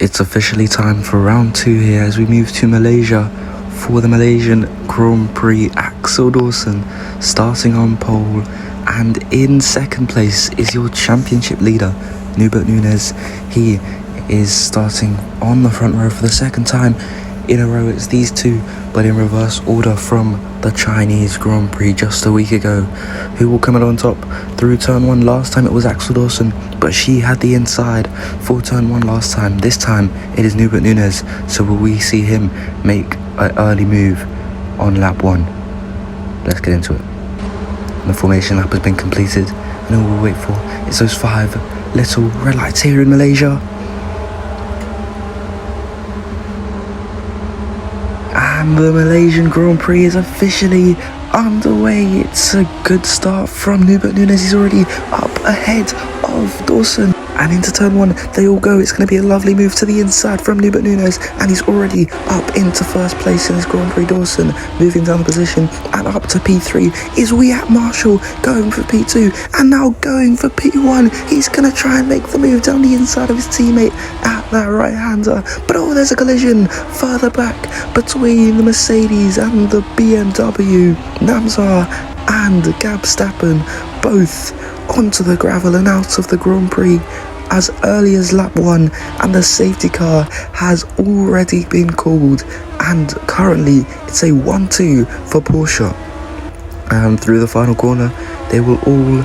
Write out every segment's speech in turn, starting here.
It's officially time for round 2 here as we move to Malaysia for the Malaysian Grand Prix. Axel Dawson starting on pole, and in second place is your championship leader, Nunez. He is starting on the front row for the second time in a row. It's these two, but in reverse order from the Chinese Grand Prix just a week ago. Who will come out on top through turn 1? Last time it was Axel Dawson, but she had the inside for turn 1 last time. This time it is Nunez, so will we see him make an early move on lap 1? Let's get into it. The formation lap has been completed, and all we'll wait for is those 5 little red lights here in Malaysia. And the Malaysian Grand Prix is officially underway. It's a good start from Nunez. He's already up ahead of Dawson. And into turn 1, they all go. It's going to be a lovely move to the inside from Nunez. And he's already up into first place in his Grand Prix. Dawson moving down the position. And up to P3 is Marshall going for P2. And now going for P1. He's going to try and make the move down the inside of his teammate at that right-hander. But oh, there's a collision further back between the Mercedes and the BMW. Namzar and Gab Stappen both onto the gravel and out of the Grand Prix as early as lap 1, and the safety car has already been called, and currently it's a 1-2 for Porsche. And through the final corner they will all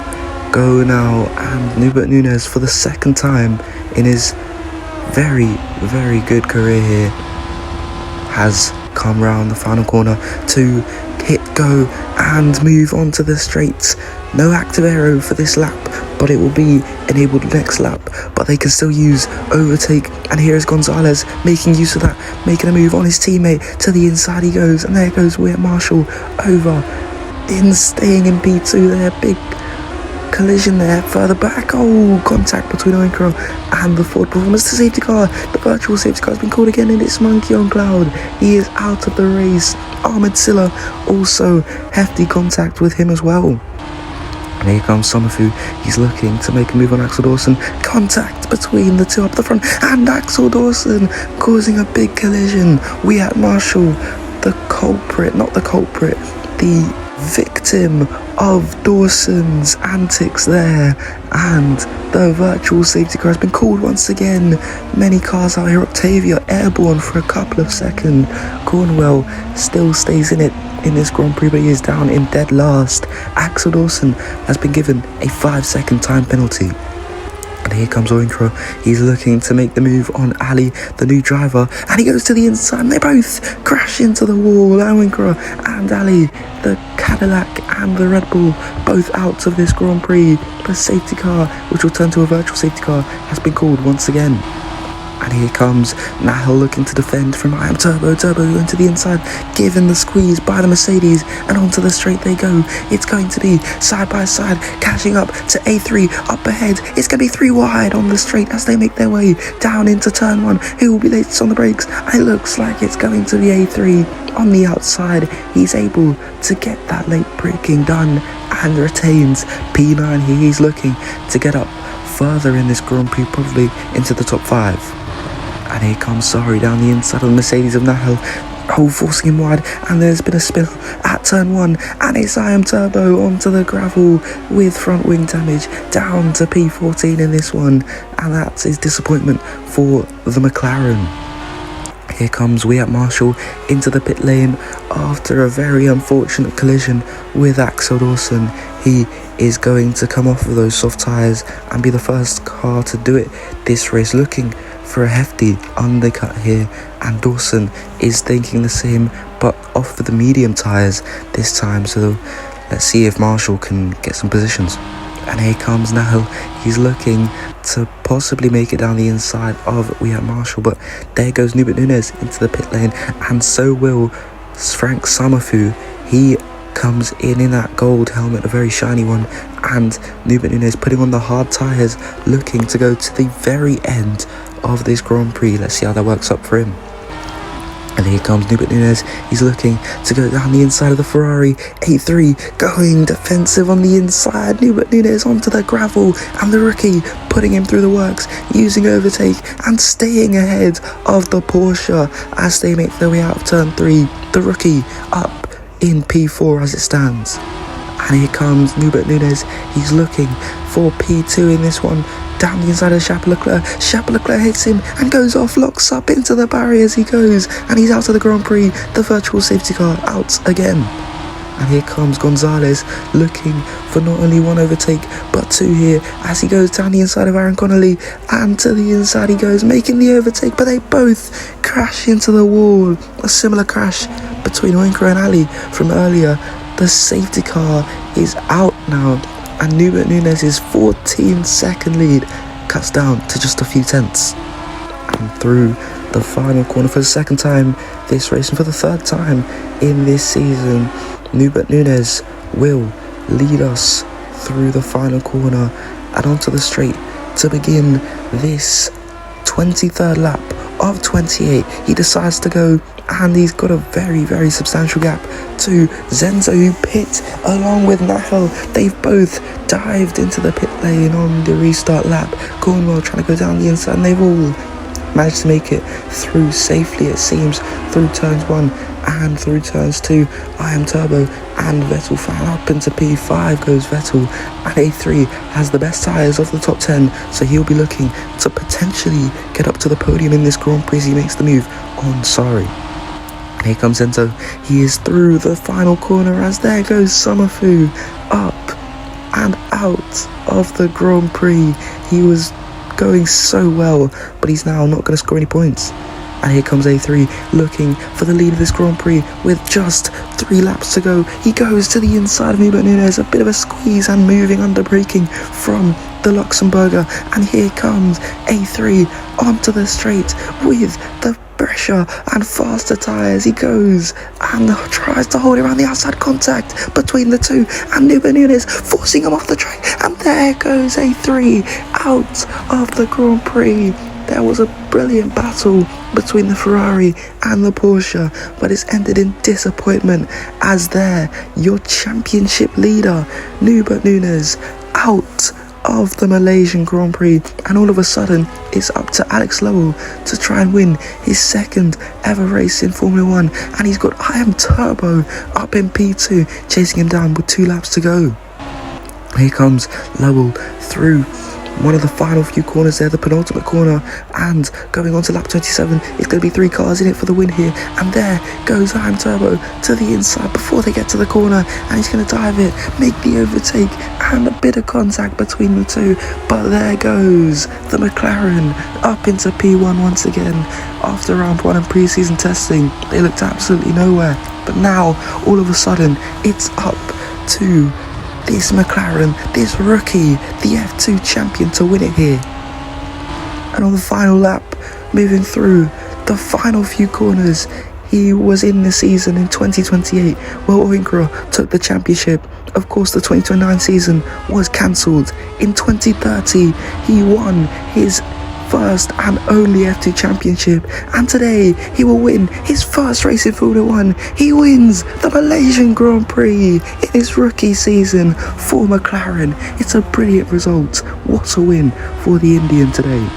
go now, and Nunez for the second time in his very good career here has come round the final corner to hit go and move on to the straights. No active aero for this lap, but it will be enabled next lap, but they can still use overtake. And here is Gonzalez making use of that, making a move on his teammate. To the inside he goes, and there goes Marshall over in, staying in P2 there. Big collision there further back. Oh, contact between Oyinkro and the Ford Performance. The safety car, the virtual safety car has been called again, and it's Monkey on Cloud. He is out of the race. Ahmed Silla also hefty contact with him as well. And here comes Somerfu. He's looking to make a move on Axel Dawson. Contact between the two up the front, and Axel Dawson causing a big collision. Marshall, the culprit, not the culprit, the victim of Dawson's antics there. And the virtual safety car has been called once again. Many cars out here. Octavia airborne for a couple of seconds. Cornwell still stays in it in this Grand Prix, but he is down in dead last. Axel Dawson has been given a 5-second time penalty. And here comes Oyinkro. He's looking to make the move on Ali, the new driver, and he goes to the inside, and they both crash into the wall. Oyinkro and Ali, the Cadillac and the Red Bull, both out of this Grand Prix. The safety car, which will turn to a virtual safety car, has been called once again. And here comes Nahel looking to defend from I Am Turbo going to the inside, given the squeeze by the Mercedes, and onto the straight they go. It's going to be side by side, catching up to A3 up ahead. It's going to be 3 wide on the straight as they make their way down into turn 1. Who will be latest on the brakes? And it looks like it's going to be A3 on the outside. He's able to get that late braking done and retains P9 here. He's looking to get up further in this Grand Prix, probably into the top 5. And here comes Sari down the inside of the Mercedes of Nahel. Oh, forcing him wide, and there's been a spin at turn 1, and it's I Am Turbo onto the gravel with front wing damage, down to P14 in this one, and that's his disappointment for the McLaren. Here comes Marshall into the pit lane after a very unfortunate collision with Axel Dawson. He is going to come off of those soft tyres and be the first car to do it this race, looking for a hefty undercut here, and Dawson is thinking the same, but off for the medium tyres this time. So let's see if Marshall can get some positions. And here comes Nahel. He's looking to possibly make it down the inside of Marshall, but there goes Nunez into the pit lane, and so will Frank Somerfu. He comes in that gold helmet, a very shiny one, and Nunez putting on the hard tyres, looking to go to the very end of this Grand Prix. Let's see how that works up for him. And here comes Nunez. He's looking to go down the inside of the Ferrari. 8-3 going defensive on the inside. Nunez onto the gravel, and the rookie putting him through the works, using overtake and staying ahead of the Porsche as they make their way out of turn 3. The rookie up in P4 as it stands. And here comes Nunez. He's looking for P2 in this one. Down the inside of Charles Leclerc hits him and goes off, locks up into the barrier as he goes, and he's out of the Grand Prix. The virtual safety car out again. And here comes Gonzalez, looking for not only one overtake but two here as he goes down the inside of Aaron Connolly, and to the inside he goes, making the overtake, but they both crash into the wall. A similar crash between Oyinkro and Ali from earlier. The safety car is out now, and Nunez's 14-second lead cuts down to just a few tenths. And through the final corner for the second time this race, and for the third time in this season, Nunez will lead us through the final corner and onto the straight to begin this 23rd lap of 28. He decides to go, and he's got a very substantial gap to Zenzo, who pit along with Nahel. They've both dived into the pit lane on the restart lap. Cornwell trying to go down the inside, and they've all managed to make it through safely, it seems, through turns 1 and through turns 2. I am Turbo and Vettel fan up into P5 goes Vettel, and A3 has the best tyres of the top 10, so he'll be looking to potentially get up to the podium in this Grand Prix. He makes the move on Sari. And here comes Zenzo. He is through the final corner as there goes Summerfu up and out of the Grand Prix. He was going so well, but he's now not going to score any points. And here comes A3 looking for the lead of this Grand Prix with just 3 laps to go. He goes to the inside of Nunez, a bit of a squeeze and moving under braking from the Luxembourger. And here comes A3 onto the straight with the pressure and faster tyres. He goes and tries to hold around the outside contact between the two, and Nunez forcing him off the track. And there goes A3 out of the Grand Prix. There was a brilliant battle between the Ferrari and the Porsche, but it's ended in disappointment as your championship leader, Nunez, out of the Malaysian Grand Prix. And all of a sudden, it's up to Alex Lowell to try and win his second ever race in Formula 1. And he's got I Am Turbo up in P2, chasing him down with 2 laps to go. Here comes Lowell through one of the final few corners there, the penultimate corner, and going on to lap 27. It's going to be 3 cars in it for the win here, and there goes I Am Turbo to the inside before they get to the corner, and he's going to dive it, make the overtake, and a bit of contact between the two, but there goes the McLaren up into P1 once again. After round 1 and pre-season testing, they looked absolutely nowhere, but now all of a sudden it's up to this McLaren, this rookie, the F2 champion, to win it here. And on the final lap, moving through the final few corners, he was in the season in 2028 where Oyinkro took the championship. Of course, the 2029 season was cancelled. In 2030, he won his first and only F2 championship, and today he will win his first race in Formula 1. He wins the Malaysian Grand Prix in his rookie season for McLaren. It's a brilliant result. What a win for the Indian today.